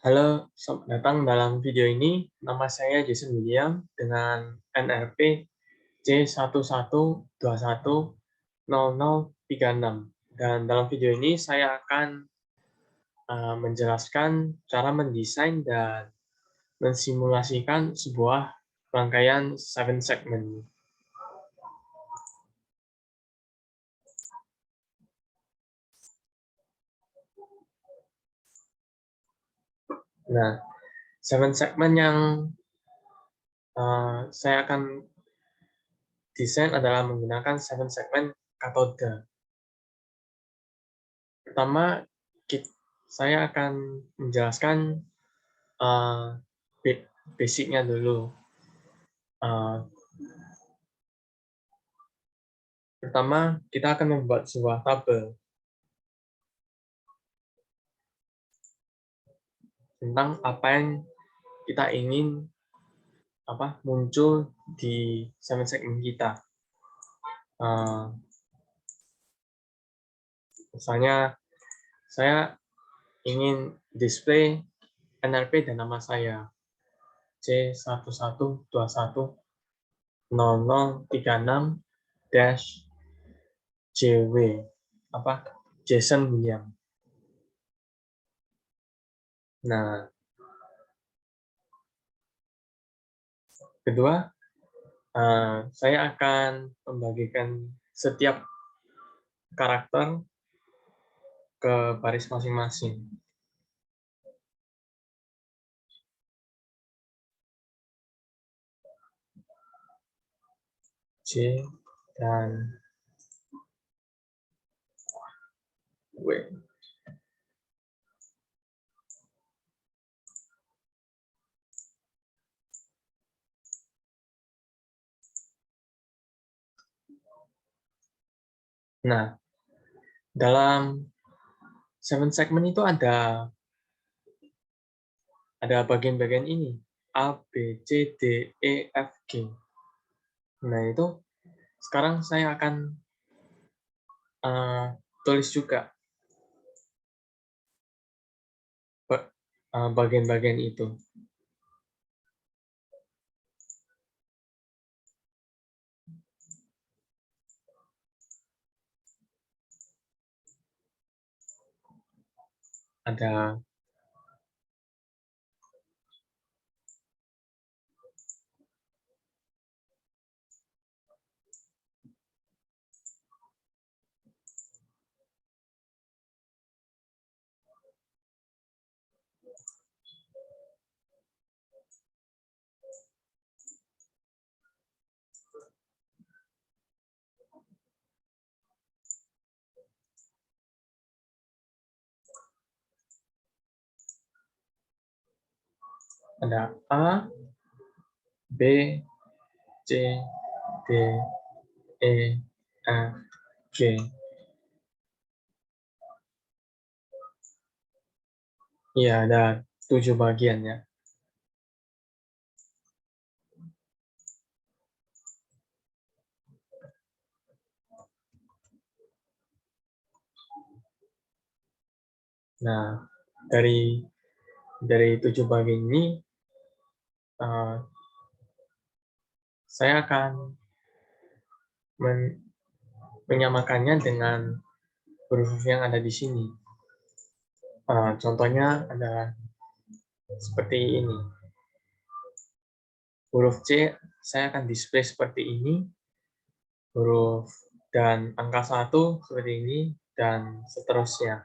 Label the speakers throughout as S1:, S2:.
S1: Halo, selamat datang dalam video ini. Nama saya Jason William dengan NRP C11210036. Dan dalam video ini saya akan menjelaskan cara mendesain dan mensimulasikan sebuah rangkaian 7 segment. Nah, 7 segment yang saya akan desain adalah menggunakan 7 segment katoda. Pertama, saya akan menjelaskan basicnya dulu. Pertama, kita akan membuat sebuah tabel tentang apa yang kita ingin muncul di 7 segmen kita. Misalnya, saya ingin display NRP dan nama saya C11210036-JW, Jason William. Nah, kedua, saya akan membagikan setiap karakter ke baris masing-masing. C dan W. Nah, dalam 7 segment itu ada bagian-bagian ini, A, B, C, D, E, F, G. Nah, itu sekarang saya akan tulis juga bagian-bagian itu. Ada A, B, C, D, E, F, G. Iya, ada 7 bagian ya. Nah, dari 7 bagian ini, saya akan menyamakannya dengan huruf yang ada di sini. Contohnya adalah seperti ini. Huruf C saya akan display seperti ini, huruf dan angka 1 seperti ini, dan seterusnya.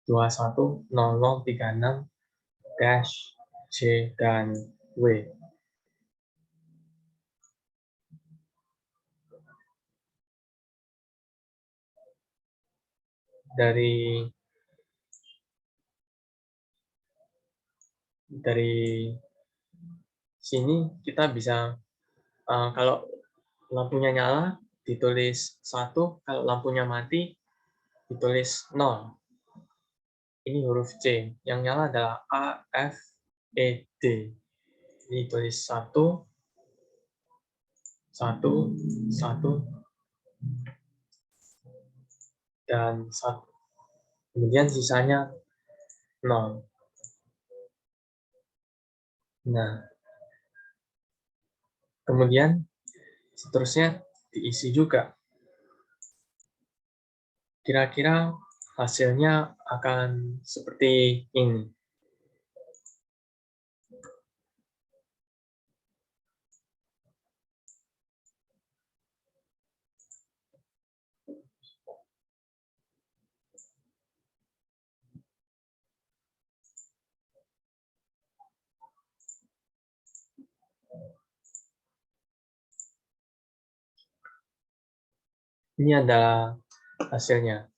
S1: 210036-C dan W. Dari sini kita bisa, kalau lampunya nyala ditulis 1, kalau lampunya mati ditulis 0. Ini huruf C, yang nyala adalah A, F, E, D. Ini tulis 1, 1, 1, dan 1. Kemudian sisanya 0. Nah, kemudian seterusnya diisi juga. Kira-kira hasilnya akan seperti ini. Ini adalah hasilnya.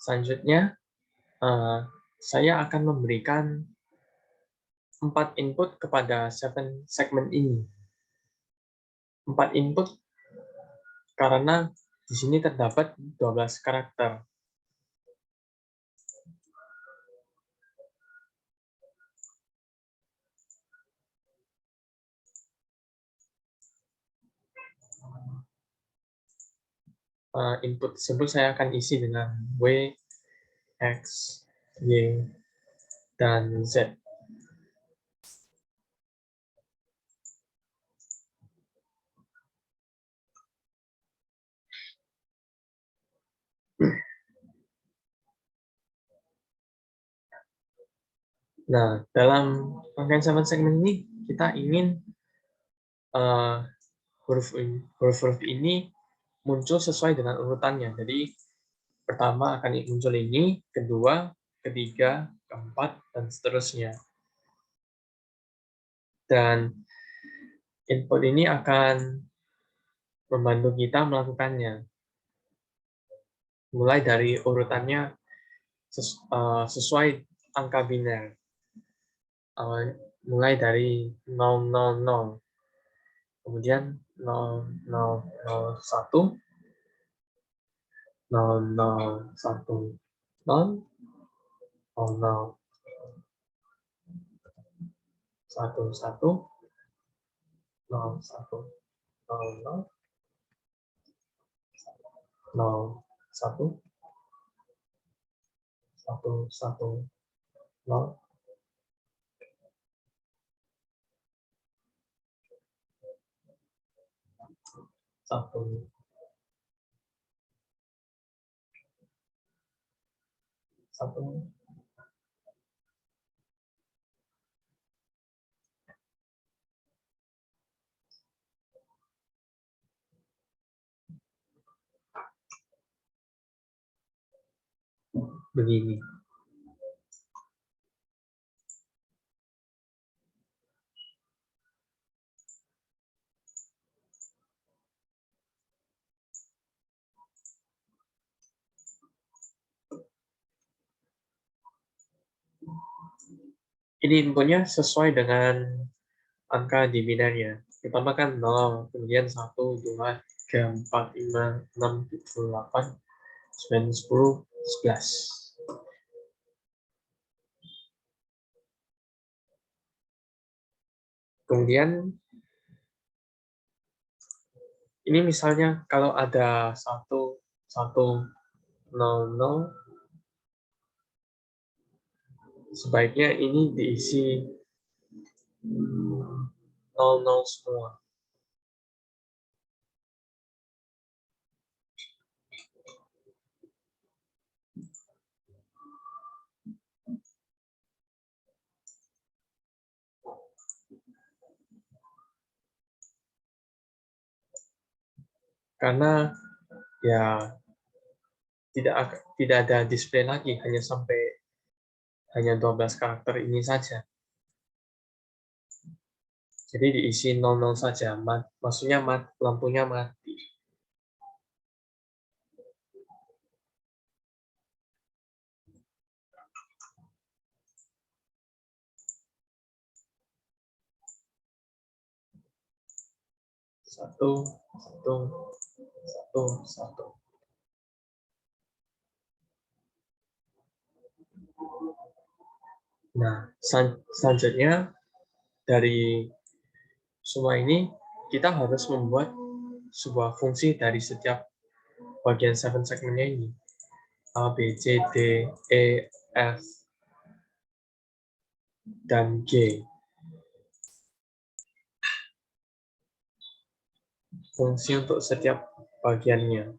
S1: Selanjutnya, saya akan memberikan 4 input kepada segmen ini. 4 input karena di sini terdapat 12 karakter. Input tersebut saya akan isi dengan W, X, Y, dan Z. Nah, dalam rangkaian 7 segmen ini, kita ingin huruf-huruf ini muncul sesuai dengan urutannya. Jadi, pertama akan muncul ini, kedua, ketiga, keempat, dan seterusnya. Dan input ini akan membantu kita melakukannya. Mulai dari urutannya sesuai angka biner. Mulai dari 000, kemudian 0001, 0010, 0011, 0100, 01, 110, 1, 1, begini. Ini inputnya sesuai dengan angka di binernya. Pertama kan 0, kemudian 1, 2, 3, 4, 5, 6, 7, 8, 9, 10, 11. Kemudian, ini misalnya kalau ada 1, 1, 0, 0, sebaiknya ini diisi 0, 0 semua. Karena ya tidak ada display lagi, hanya 12 karakter ini saja. Jadi diisi 00 saja, maksudnya lampunya mati. Satu, satu, satu, satu. Nah, selanjutnya dari semua ini kita harus membuat sebuah fungsi dari setiap bagian 7 segmennya ini. A, B, C, D, E, F, dan G. Fungsi untuk setiap bagiannya.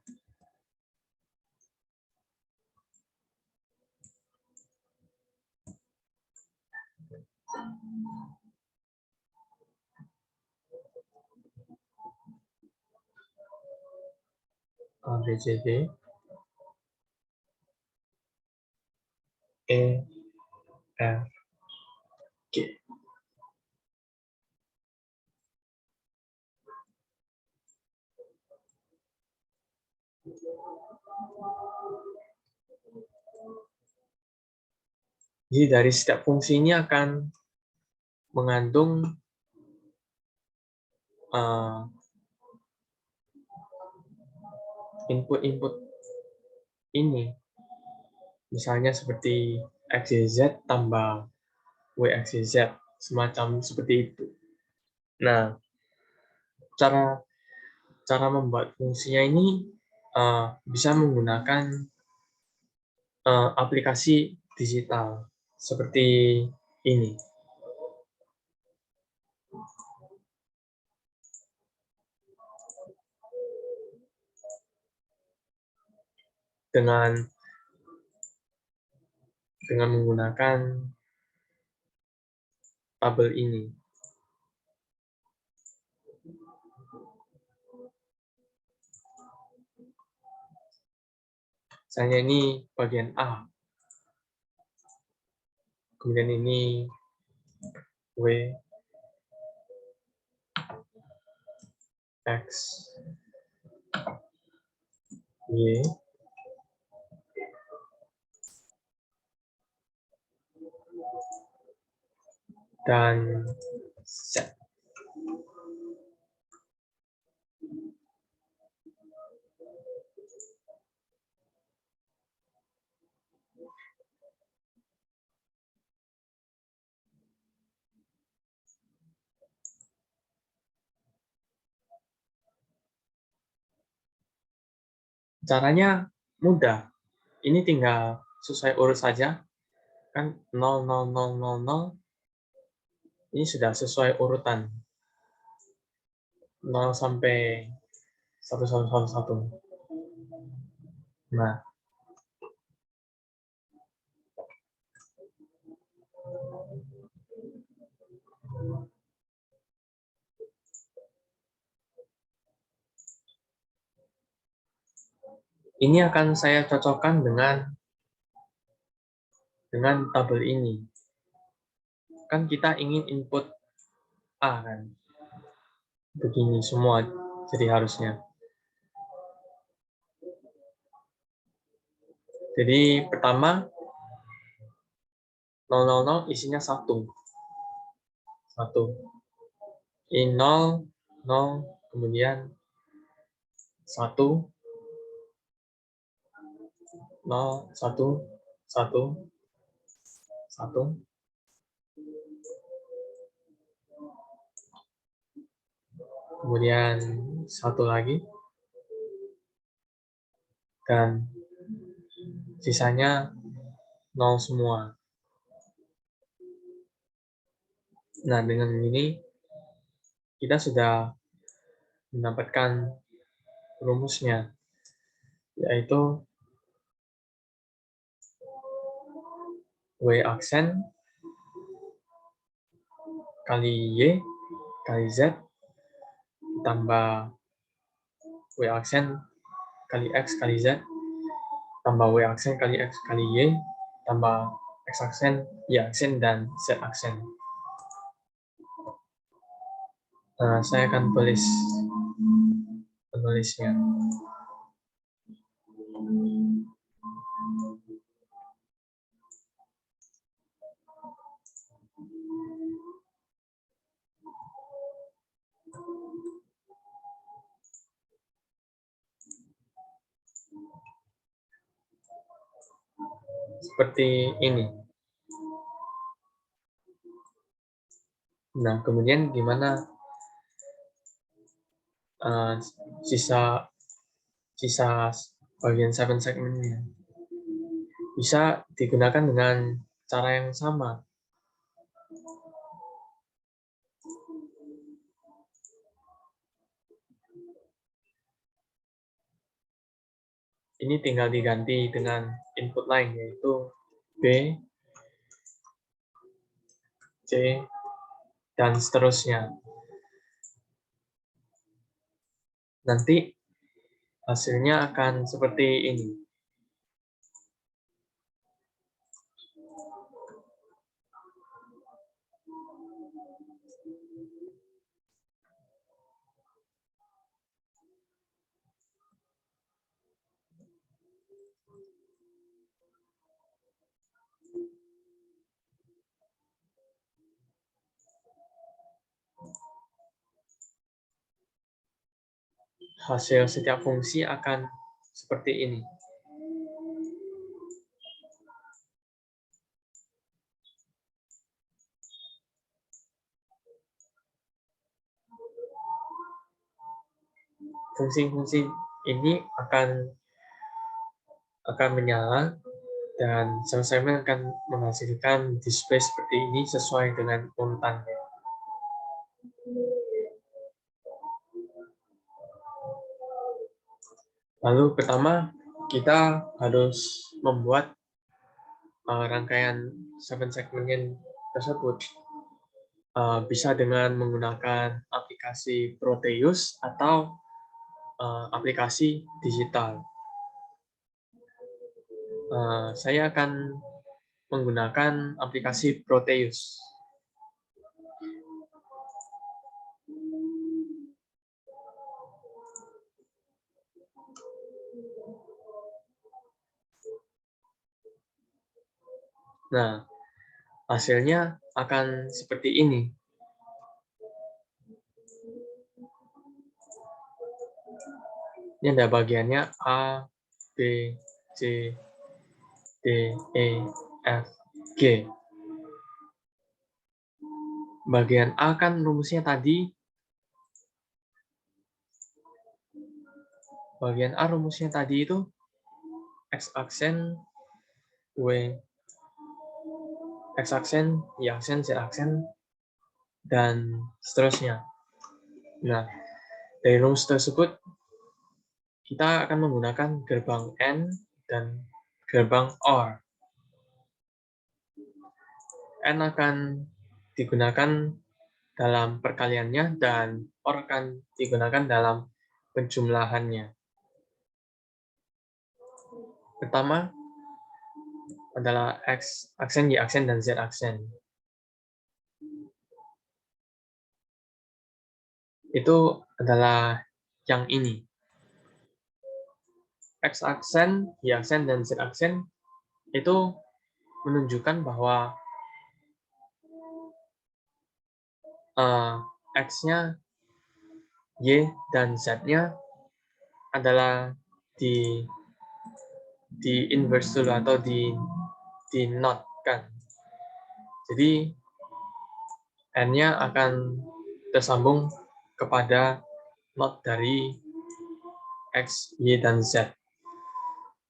S1: A, B, C, D, E, F, G. Jadi dari setiap fungsi ini akan mengandung input-input ini. Misalnya seperti X, Y, Z tambah W, X, Y, Z. Semacam seperti itu. Nah, cara membuat fungsinya ini bisa menggunakan aplikasi digital seperti ini. Dengan menggunakan tabel ini. Misalnya ini bagian A. Kemudian ini W, X, Y, dan Z. Caranya mudah. Ini tinggal sesuai urut saja. Kan 0, 0, 0, 0, 0. Ini sudah sesuai urutan. 0 sampai 1, 1, 1, 1. Nah, ini akan saya cocokkan dengan tabel ini. Kan kita ingin input A kan. Begini semua jadi harusnya. Jadi pertama 000 isinya 1. 1. Ini 0, 0, kemudian 1, 0, 1, 1, 1. Kemudian 1 lagi. Dan sisanya 0 semua. Nah, dengan ini kita sudah mendapatkan rumusnya, yaitu W aksen kali Y kali Z tambah W aksen kali X kali Z tambah W aksen kali X kali Y tambah X aksen, Y aksen, dan Z aksen. Nah, saya akan tulis penulisnya. Seperti ini. Nah, kemudian gimana sisa bagian 7 segmennya. Bisa digunakan dengan cara yang sama. Ini tinggal diganti dengan input lain, yaitu B, C, dan seterusnya. Nanti hasilnya akan seperti ini. Hasil setiap fungsi akan seperti ini. Fungsi-fungsi ini akan menyala dan sel-selnya akan menghasilkan display seperti ini sesuai dengan urutannya. Lalu pertama kita harus membuat rangkaian 7 segmen tersebut. Bisa dengan menggunakan aplikasi Proteus atau aplikasi digital. Saya akan menggunakan aplikasi Proteus. Nah, hasilnya akan seperti ini. Ini ada bagiannya A, B, C, D, E, F, G. Bagian A kan rumusnya tadi. Bagian A rumusnya tadi itu X aksen, Y, X aksen, Y aksen, Z aksen, dan seterusnya. Nah, dari rumus tersebut, kita akan menggunakan gerbang N dan gerbang OR. N akan digunakan dalam perkaliannya dan OR akan digunakan dalam penjumlahannya. Pertama adalah X aksen, Y aksen, dan Z aksen. Itu adalah yang ini. X aksen, Y aksen, dan Z aksen itu menunjukkan bahwa X-nya, Y, dan Z-nya adalah di inverse dulu atau di not kan. Jadi N-nya akan tersambung kepada not dari X, Y, dan Z.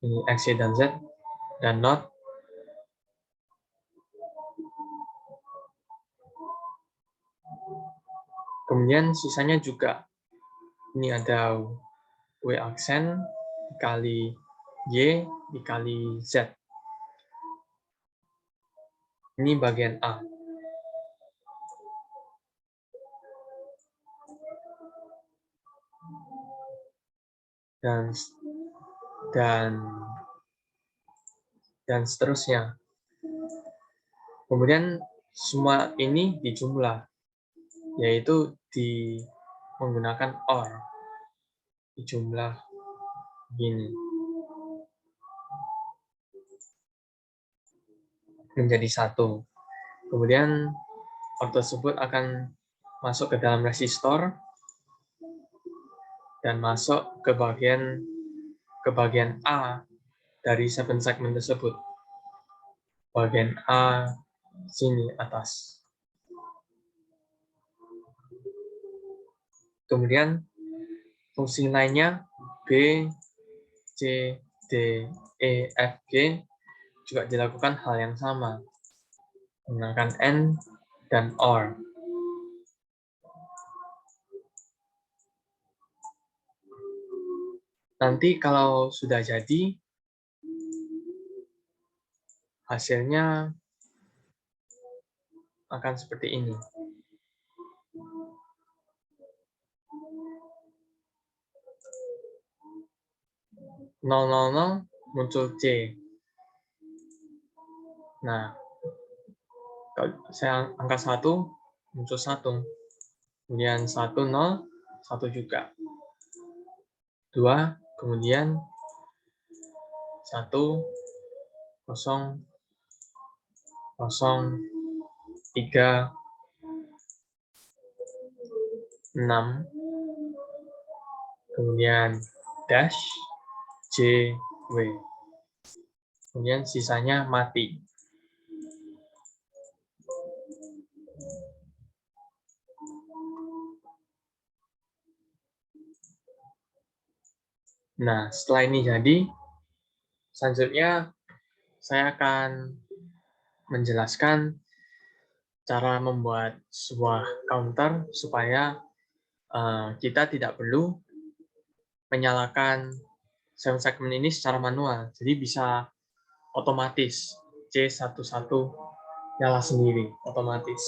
S1: Ini X, Y, dan Z, dan not. Kemudian sisanya juga. Ini ada W aksen dikali Y dikali Z. Ini bagian A. Dan seterusnya. Kemudian semua ini dijumlah, yaitu menggunakan OR. Dijumlah gini. Menjadi satu. Kemudian OR tersebut akan masuk ke dalam resistor dan masuk ke bagian A dari 7 segmen tersebut. Bagian A sini atas. Kemudian fungsi lainnya B, C, D, E, F, G juga dilakukan hal yang sama menggunakan AND dan OR. Nanti kalau sudah jadi, hasilnya akan seperti ini. Muncul C. Nah, kalau saya angka 1, muncul 1. Kemudian 1, 0, 1 juga. 2, kemudian 1, 0, 0, 3, 6, kemudian dash, J, W. Kemudian sisanya mati. Nah, setelah ini jadi, selanjutnya saya akan menjelaskan cara membuat sebuah counter supaya kita tidak perlu menyalakan 7 segment ini secara manual. Jadi bisa otomatis C11 nyala sendiri, otomatis.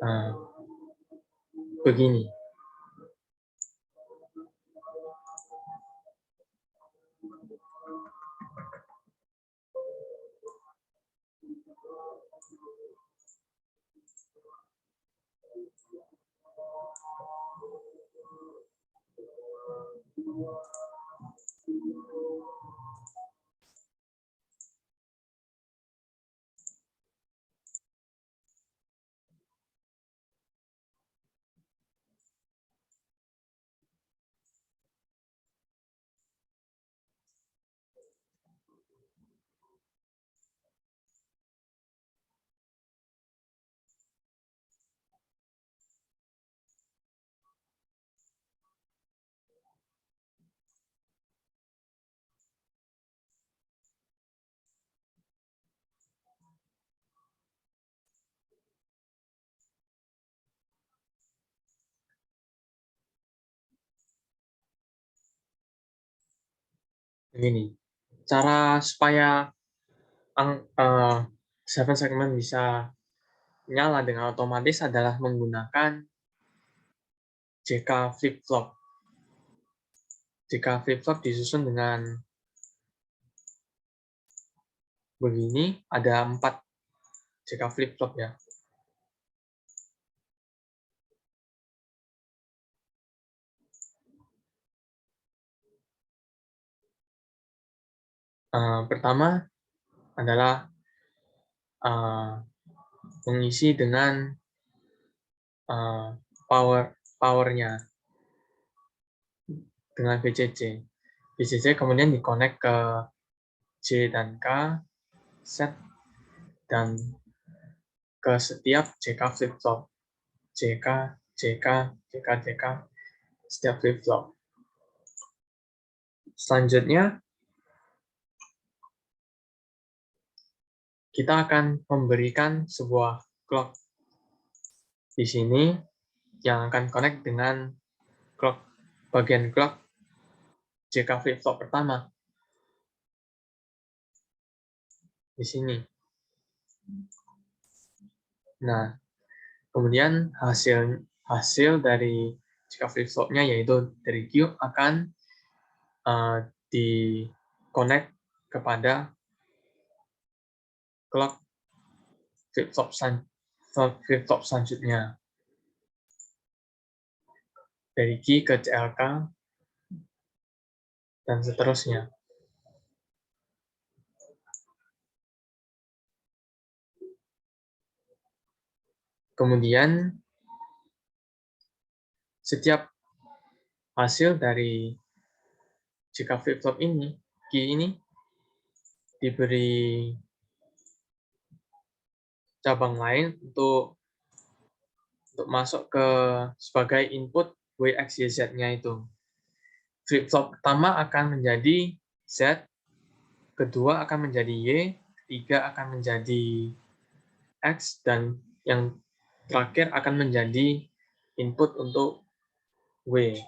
S1: Nah, begini. Begini. Cara supaya 7 segment bisa nyala dengan otomatis adalah menggunakan JK flip-flop. JK flip-flop disusun dengan begini, ada 4 JK flip-flop ya. Pertama adalah mengisi dengan powernya dengan VCC. VCC kemudian dikonek ke J dan K, set, dan ke setiap JK flip-flop. JK, JK, JK, JK, setiap flip-flop. Selanjutnya, kita akan memberikan sebuah clock di sini yang akan connect dengan clock, bagian clock JK flip-flop pertama. Di sini. Nah, kemudian hasil dari JK flip-flopnya yaitu dari Q akan di connect kepada clock flip-flop selanjutnya. Dari Q ke CLK dan seterusnya. Kemudian setiap hasil dari JK flip-flop ini, Q ini diberi cabang lain untuk masuk ke sebagai input W, X, Y, Z-nya itu. Flip-flop pertama akan menjadi Z, kedua akan menjadi Y, ketiga akan menjadi X, dan yang terakhir akan menjadi input untuk W.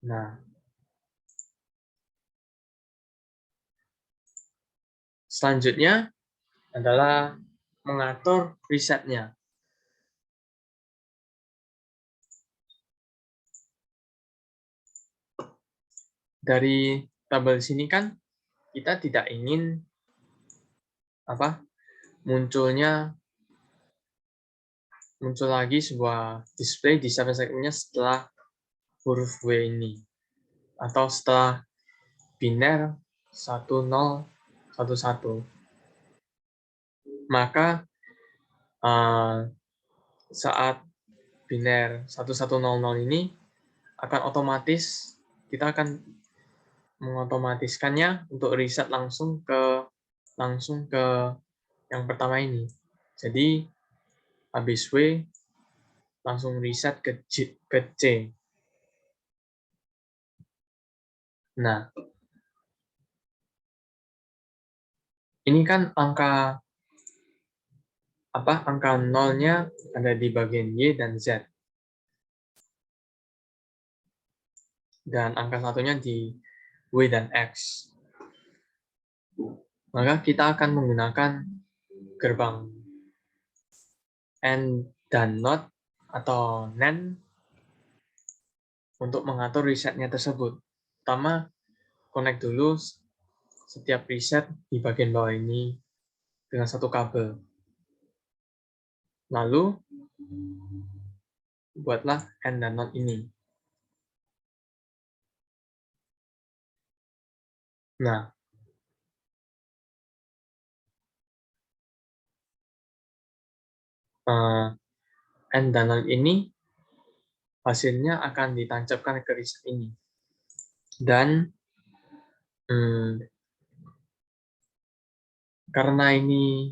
S1: Nah, selanjutnya adalah mengatur resetnya. Dari tabel sini kan kita tidak ingin muncul lagi sebuah display di 7 segmennya setelah huruf W ini, atau setelah biner 1011. Maka saat biner 1100 ini akan otomatis, kita akan mengotomatiskannya untuk reset langsung ke yang pertama ini. Jadi habis W langsung reset ke C. Nah, ini kan angka nolnya ada di bagian Y dan Z. Dan angka satunya di W dan X. Maka kita akan menggunakan gerbang AND dan NOT atau NAND untuk mengatur resetnya tersebut. Pertama, connect dulu setiap reset di bagian bawah ini dengan satu kabel. Lalu, buatlah AND dan NOT ini. Nah, AND dan NOT ini hasilnya akan ditancapkan ke reset ini. Dan karena ini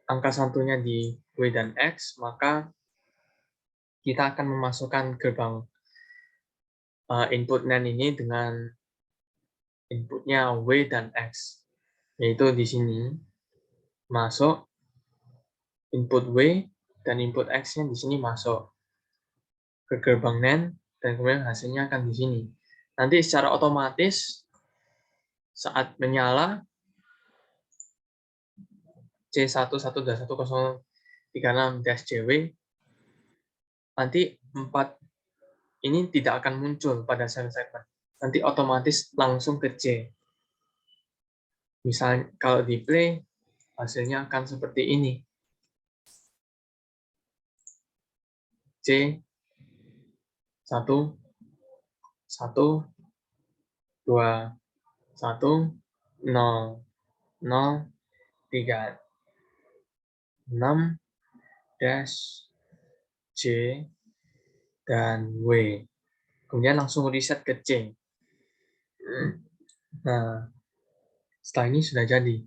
S1: angka satunya di W dan X, maka kita akan memasukkan gerbang input NAND ini dengan inputnya W dan X, yaitu di sini masuk input W dan input X-nya di sini masuk ke gerbang NAND, dan kemudian hasilnya akan di sini. Nanti secara otomatis saat menyala C11211036-JW, nanti 4 ini tidak akan muncul pada segmen. Nanti otomatis langsung ke C. Misalnya kalau di play, hasilnya akan seperti ini. C 1 1 2 1 0 0 3 6 dash C dan W. Kemudian langsung reset ke C. Nah, setelah ini sudah jadi.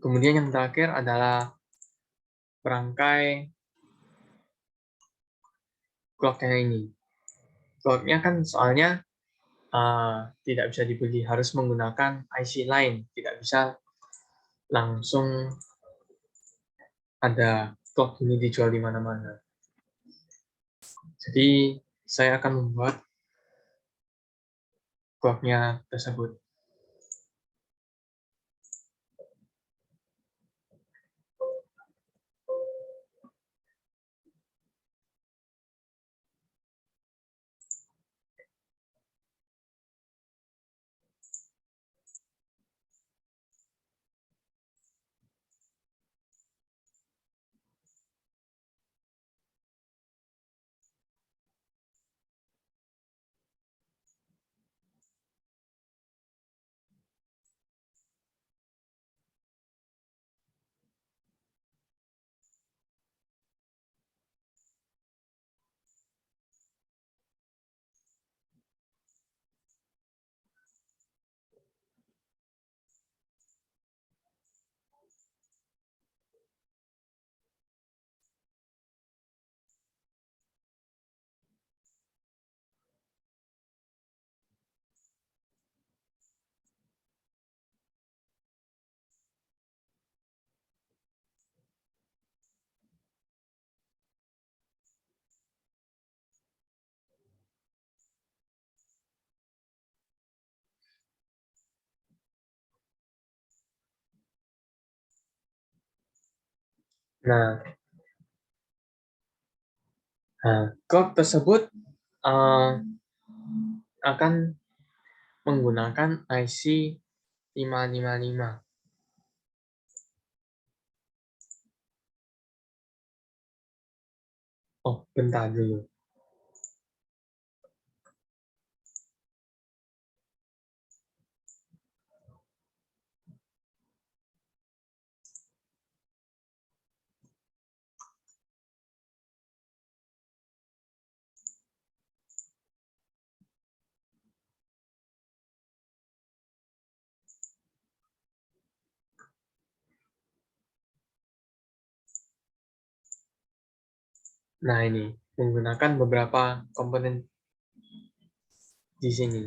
S1: Kemudian yang terakhir adalah perangkai clock-nya ini. Clock-nya kan soalnya tidak bisa dibeli, harus menggunakan IC lain, tidak bisa langsung ada clock ini dijual di mana-mana. Jadi saya akan membuat clock-nya tersebut. Nah, clock tersebut akan menggunakan IC 555. Oh, bentar dulu. Nah, ini menggunakan beberapa komponen di sini,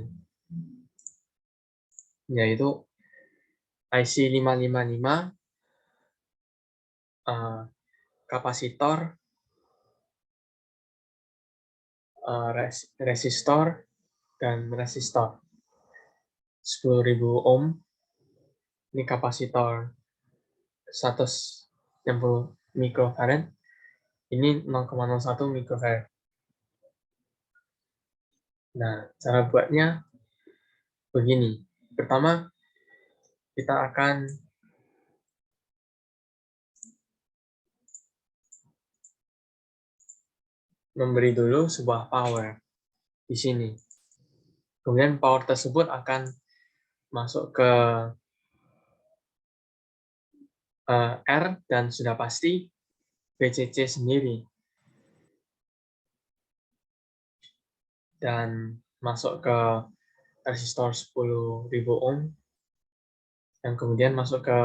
S1: yaitu IC 555, kapasitor, resistor, dan resistor. 10.000 ohm, ini kapasitor 160 mikrofarad, ini 0,01 mikrofarad. Nah, cara buatnya begini. Pertama, kita akan memberi dulu sebuah power di sini. Kemudian power tersebut akan masuk ke R dan sudah pasti VCC sendiri. Dan masuk ke resistor 10.000 ohm dan kemudian masuk ke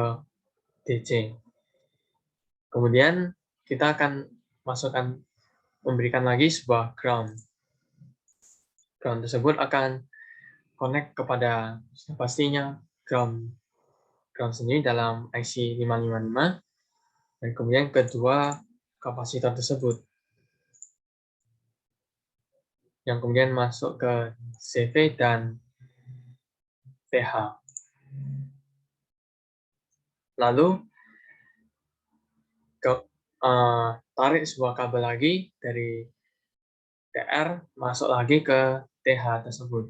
S1: DC. Kemudian kita akan memberikan lagi sebuah ground. Ground tersebut akan connect kepada pastinya ground sendiri dalam IC 555 dan kemudian kedua kapasitor tersebut yang kemudian masuk ke CV dan PH. Lalu tarik sebuah kabel lagi dari TR masuk lagi ke TH tersebut.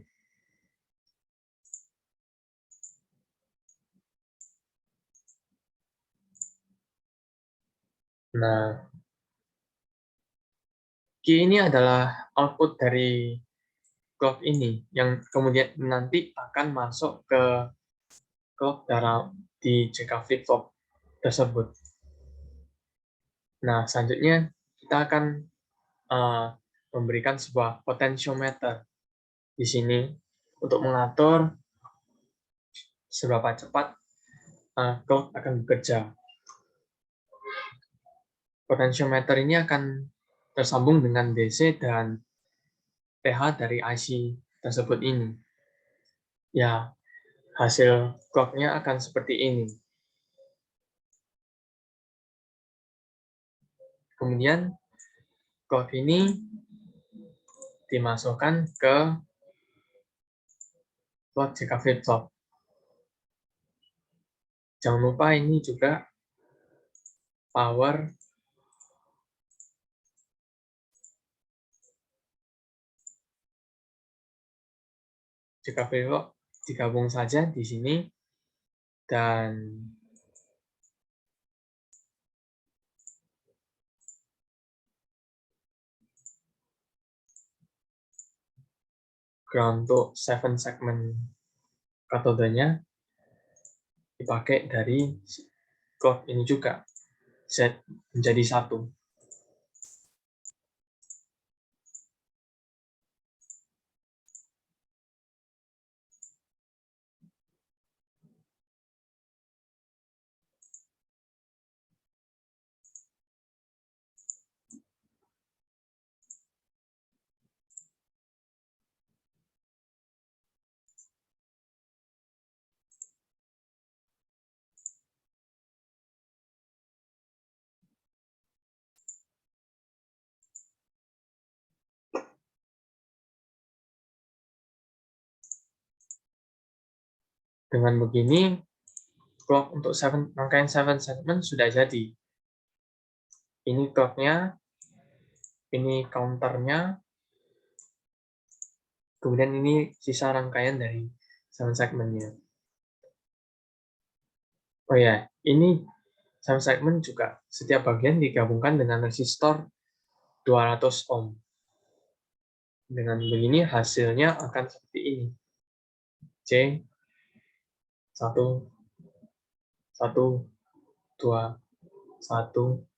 S1: Nah, Q ini adalah output dari clock ini yang kemudian nanti akan masuk ke clock di JK flip-flop tersebut. Nah, selanjutnya kita akan memberikan sebuah potentiometer di sini untuk mengatur seberapa cepat clock akan bekerja. Potentiometer ini akan tersambung dengan DC dan pH dari IC tersebut ini. Ya, hasil clock-nya akan seperti ini. Kemudian clock ini dimasukkan ke clock JK flip-flop. Jangan lupa ini juga power JK flip-flop digabung saja di sini dan ground untuk 7 segmen katodenya dipakai dari clock ini juga set menjadi satu. Dengan begini, clock untuk rangkaian 7 segmen sudah jadi. Ini clock-nya, ini counternya, kemudian ini sisa rangkaian dari 7 segmennya. Oh ya, ini 7 segmen juga setiap bagian digabungkan dengan resistor 200 ohm. Dengan begini hasilnya akan seperti ini. C 1 1 2 1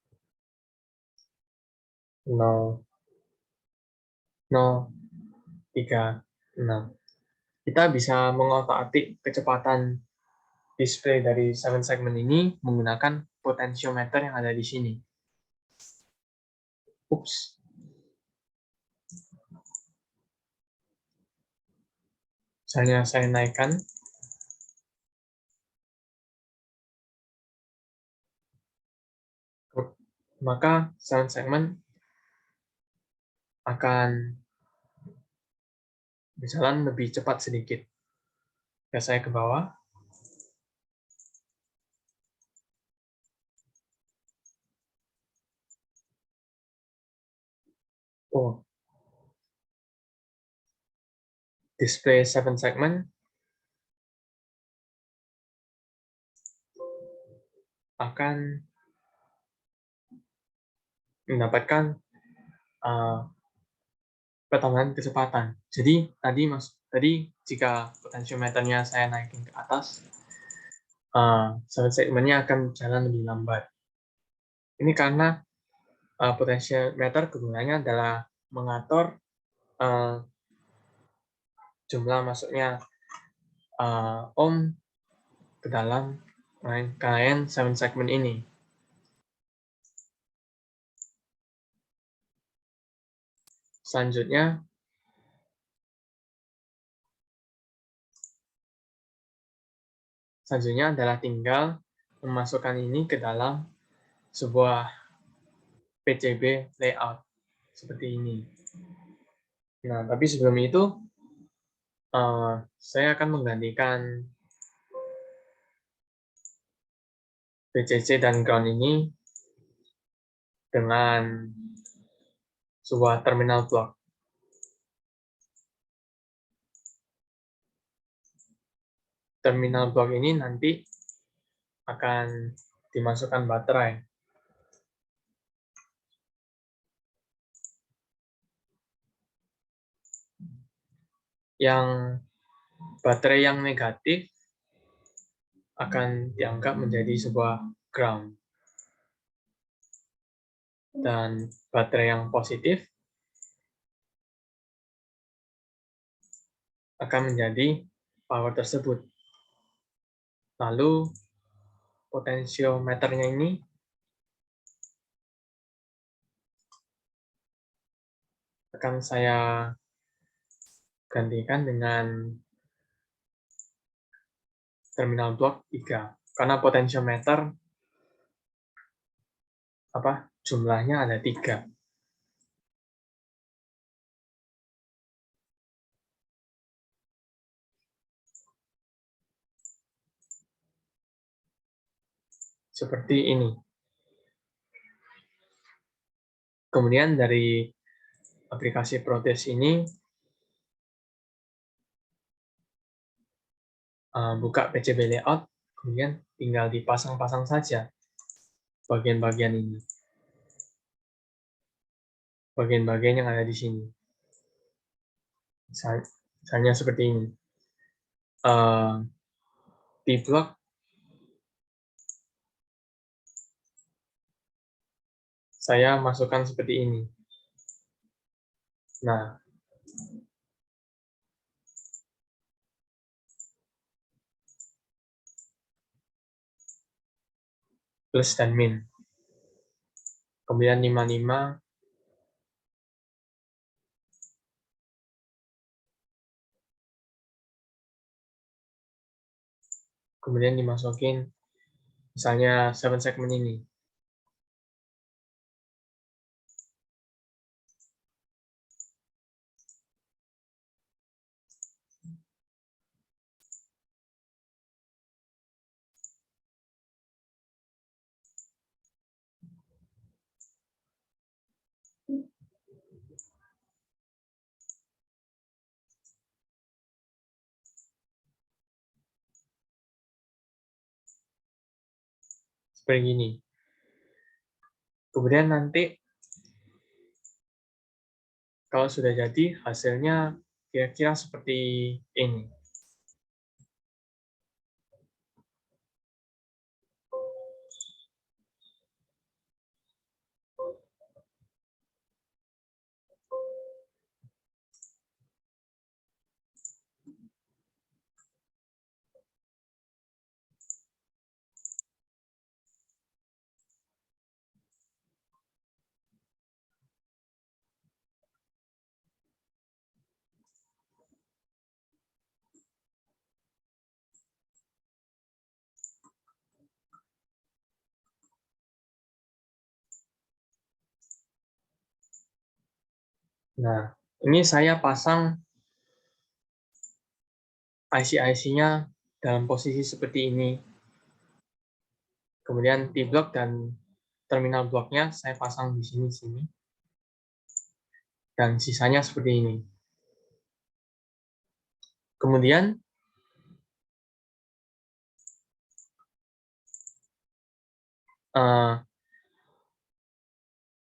S1: 0 0 3 6. Kita bisa mengotak-atik kecepatan display dari 7 segmen ini menggunakan potentiometer yang ada di sini. Ups. Misalnya saya naikkan, maka 7 segmen akan berjalan lebih cepat sedikit. Ya, saya ke bawah. Oh, display 7 segmen akan mendapatkan pertambahan kecepatan. Jadi tadi jika potentiometernya saya naikin ke atas, 7 segmennya akan jalan lebih lambat. Ini karena potentiometer kegunaannya adalah mengatur jumlah masuknya ohm ke dalam rangkaian 7 segmen ini. Selanjutnya adalah tinggal memasukkan ini ke dalam sebuah PCB layout seperti ini. Nah, tapi sebelum itu saya akan menggantikan VCC dan ground ini dengan sebuah terminal block. Terminal block ini nanti akan dimasukkan baterai. Yang baterai yang negatif akan dianggap menjadi sebuah ground. Dan baterai yang positif akan menjadi power tersebut. Lalu potensiometernya ini akan saya gantikan dengan terminal block 3. Karena potensiometer jumlahnya ada 3. Seperti ini. Kemudian dari aplikasi Protes ini, buka PCB layout, kemudian tinggal dipasang-pasang saja bagian-bagian ini. Bagian-bagian yang ada di sini. Misalnya seperti ini. Di blok saya masukkan seperti ini. Nah, plus dan min. Kemudian 55, kemudian dimasukin misalnya 7 segmen ini. seperti ini. Kemudian nanti kalau sudah jadi, hasilnya kira-kira seperti ini. Nah, ini saya pasang IC-IC-nya dalam posisi seperti ini. Kemudian T-block dan terminal blocknya saya pasang di sini. Dan sisanya seperti ini. Kemudian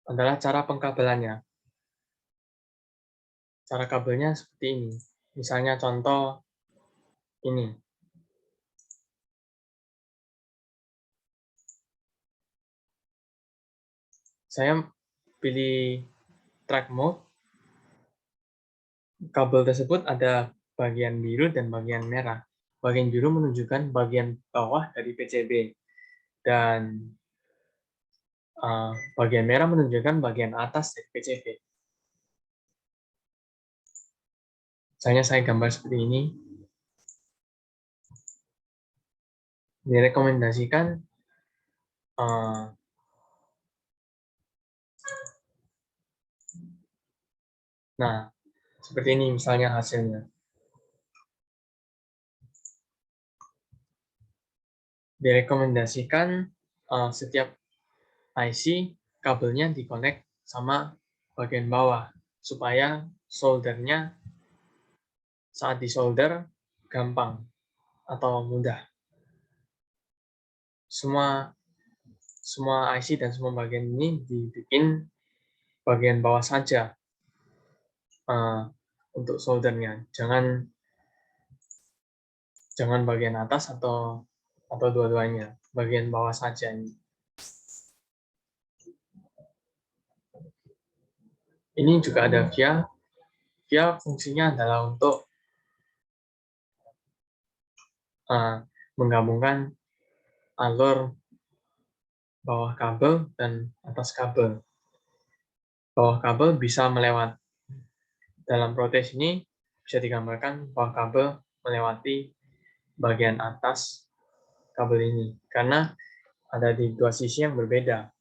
S1: adalah cara pengkabelannya. Cara kabelnya seperti ini. Misalnya contoh ini. Saya pilih track mode. Kabel tersebut ada bagian biru dan bagian merah. Bagian biru menunjukkan bagian bawah dari PCB. Dan bagian merah menunjukkan bagian atas dari PCB. Misalnya saya gambar seperti ini. Direkomendasikan nah, seperti ini misalnya hasilnya. Direkomendasikan setiap IC kabelnya dikonek sama bagian bawah supaya soldernya saat disolder gampang atau mudah. Semua IC dan semua bagian ini dibikin bagian bawah saja untuk soldernya. Jangan bagian atas atau dua-duanya, bagian bawah saja ini. Ini juga ada via. Via fungsinya adalah untuk menggabungkan alur bawah kabel dan atas kabel. Bawah kabel bisa melewat. Dalam protes ini bisa digambarkan bawah kabel melewati bagian atas kabel ini karena ada di dua sisi yang berbeda.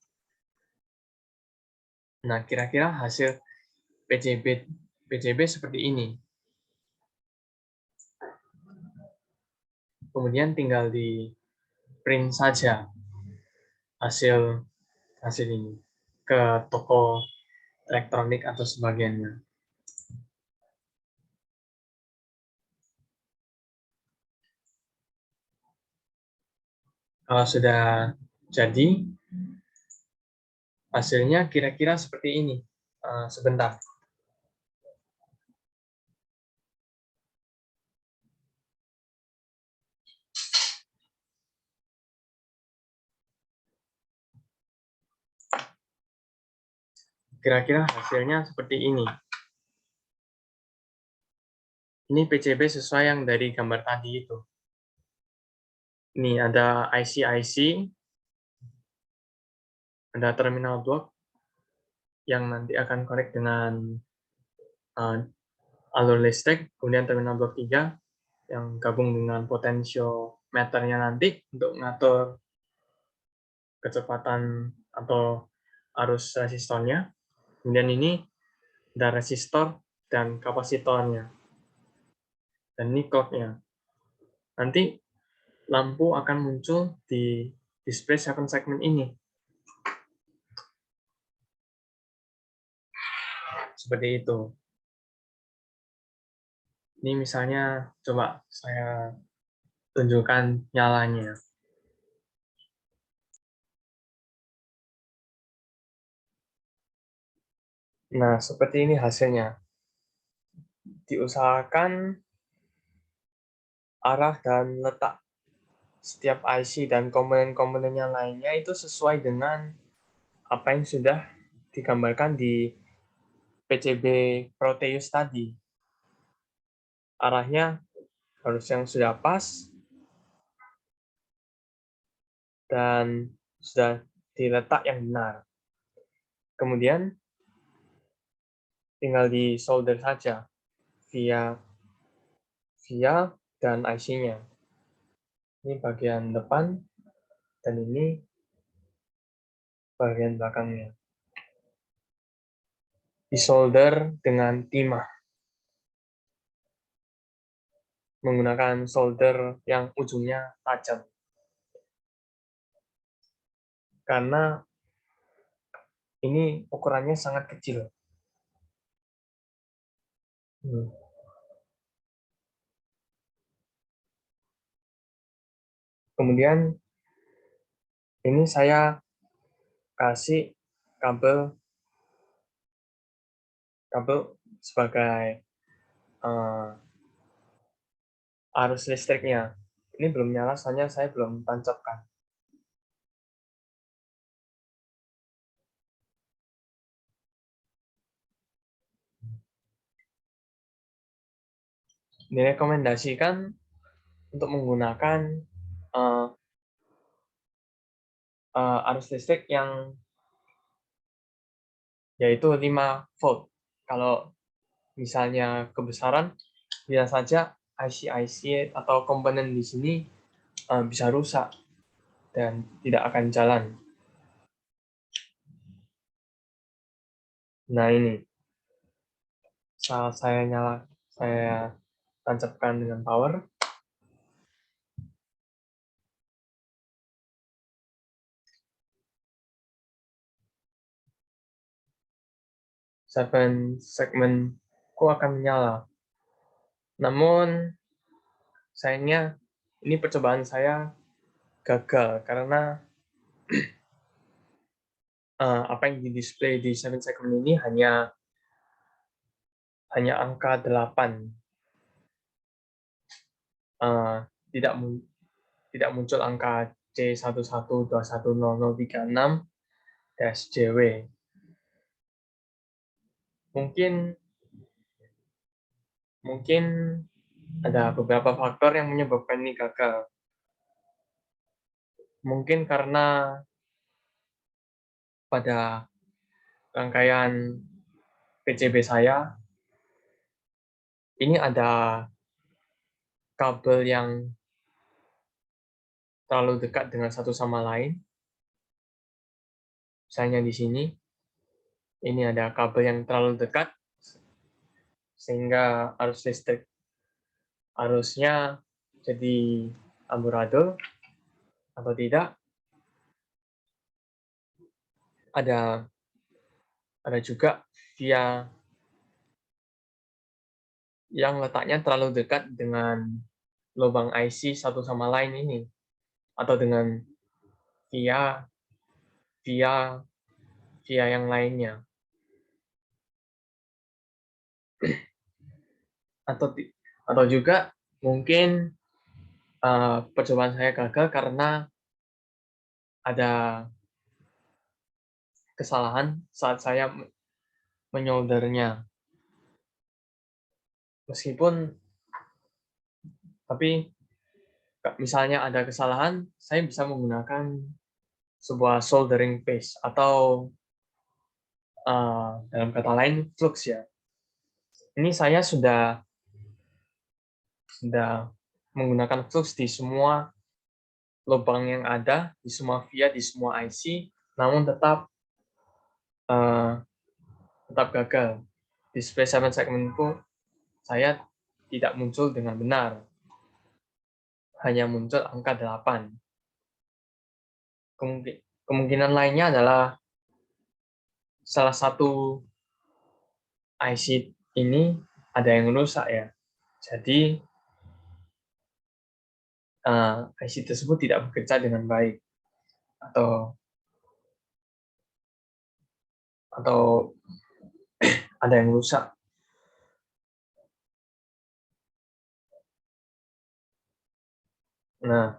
S1: Nah, kira-kira hasil PCB seperti ini. Kemudian tinggal di print saja hasil ini ke toko elektronik atau sebagainya. Kalau sudah jadi, hasilnya kira-kira seperti ini. Sebentar. Kira-kira hasilnya seperti ini. Ini PCB sesuai yang dari gambar tadi itu. Ini ada IC-IC, ada terminal block yang nanti akan connect dengan alur listrik, kemudian terminal blok 3 yang gabung dengan potentiometernya nanti untuk mengatur kecepatan atau arus resistornya. Kemudian ini ada resistor dan kapasitornya. Dan ini clock-nya. Nanti lampu akan muncul di display 7 segmen ini. Seperti itu. Ini misalnya, coba saya tunjukkan nyalanya. Nah, seperti ini hasilnya. Diusahakan arah dan letak setiap IC dan komponen-komponen yang lainnya itu sesuai dengan apa yang sudah digambarkan di PCB Proteus tadi. Arahnya harus yang sudah pas dan sudah diletak yang benar. Kemudian tinggal di solder saja via dan IC-nya. Ini bagian depan dan ini bagian belakangnya. Disolder dengan timah menggunakan solder yang ujungnya tajam. Karena ini ukurannya sangat kecil. Kemudian ini saya kasih kabel sebagai arus listriknya. Ini belum nyala, soalnya saya belum tancapkan. Direkomendasikan untuk menggunakan arus listrik yang yaitu 5 volt. Kalau misalnya kebesaran, bisa saja IC-IC atau komponen di sini bisa rusak dan tidak akan jalan. Nah ini saat saya tancapkan dengan power. Segmenku akan menyala. Namun sayangnya ini percobaan saya gagal karena apa yang di display di 7 segment ini hanya angka 8. Tidak muncul angka C11210036-JW. Mungkin ada beberapa faktor yang menyebabkan ini gagal. Mungkin karena pada rangkaian PCB saya ini ada kabel yang terlalu dekat dengan satu sama lain. Misalnya di sini, ini ada kabel yang terlalu dekat, sehingga arus listrik arusnya jadi amburadul atau tidak. Ada juga via yang letaknya terlalu dekat dengan lubang IC satu sama lain ini, atau dengan via yang lainnya. Atau juga mungkin percobaan saya gagal karena ada kesalahan saat saya menyoldernya. Tapi misalnya ada kesalahan, saya bisa menggunakan sebuah soldering paste atau dalam kata lain flux ya. Ini saya sudah menggunakan flux di semua lubang yang ada, di semua via, di semua IC, namun tetap gagal. Display 7 segmentku saya tidak muncul dengan benar. Hanya muncul angka 8. Kemungkinan lainnya adalah salah satu IC ini ada yang rusak ya. Jadi IC tersebut tidak bekerja dengan baik atau ada yang rusak. Nah,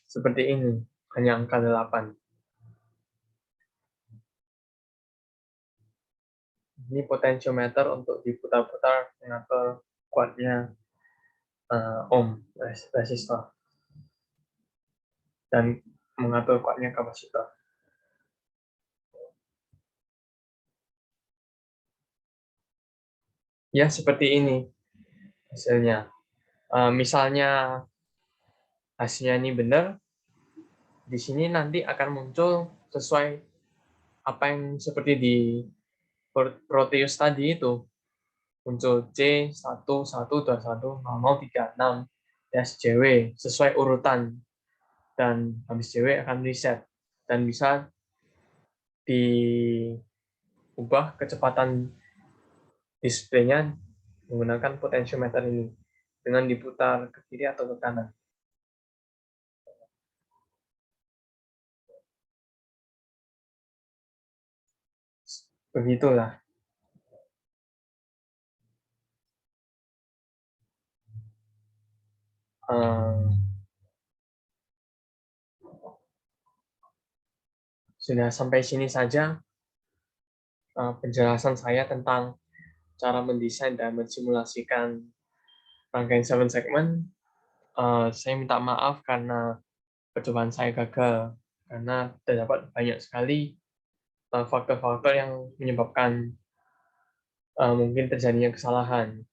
S1: seperti ini, hanya angka 8. Ini potentiometer untuk diputar-putar mengatur kuatnya ohm resistor dan mengatur kuatnya kapasitor. Ya, seperti ini hasilnya. Misalnya hasilnya ini benar, di sini nanti akan muncul sesuai apa yang seperti di Proteus tadi itu. Muncul C11210036 JW sesuai urutan, dan habis JW akan reset dan bisa diubah kecepatan displaynya menggunakan potentiometer ini dengan diputar ke kiri atau ke kanan. Begitulah. Sudah sampai sini saja penjelasan saya tentang cara mendesain dan mensimulasikan rangkaian 7 segment. Saya minta maaf karena percobaan saya gagal, karena terdapat banyak sekali faktor-faktor yang menyebabkan mungkin terjadinya kesalahan,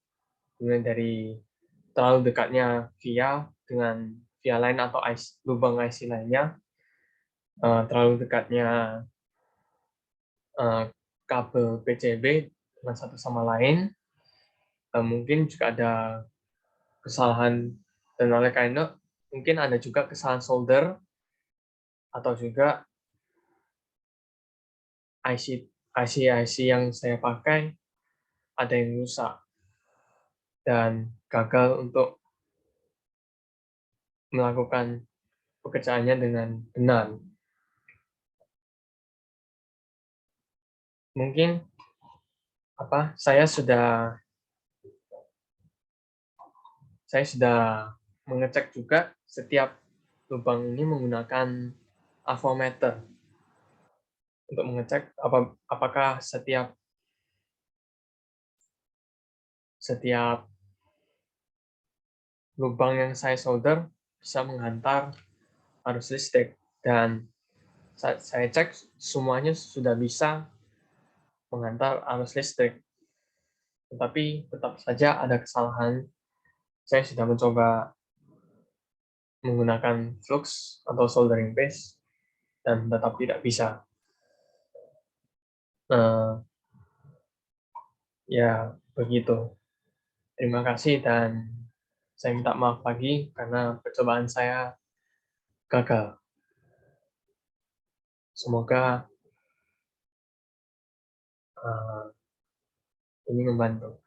S1: mulai dari terlalu dekatnya via dengan via lain atau lubang IC lainnya, terlalu dekatnya kabel PCB dengan satu sama lain, mungkin juga ada kesalahan, dan oleh karena mungkin ada juga kesalahan solder, atau juga IC yang saya pakai ada yang rusak dan gagal untuk melakukan pekerjaannya dengan benar. Mungkin saya sudah mengecek juga setiap lubang ini menggunakan avometer untuk mengecek apakah setiap lubang yang saya solder bisa menghantar arus listrik, dan saya cek semuanya sudah bisa menghantar arus listrik, tetapi tetap saja ada kesalahan. Saya sudah mencoba menggunakan flux atau soldering base dan tetap tidak bisa. Ya, begitu. Terima kasih, dan saya minta maaf lagi karena percobaan saya gagal. Semoga ini membantu.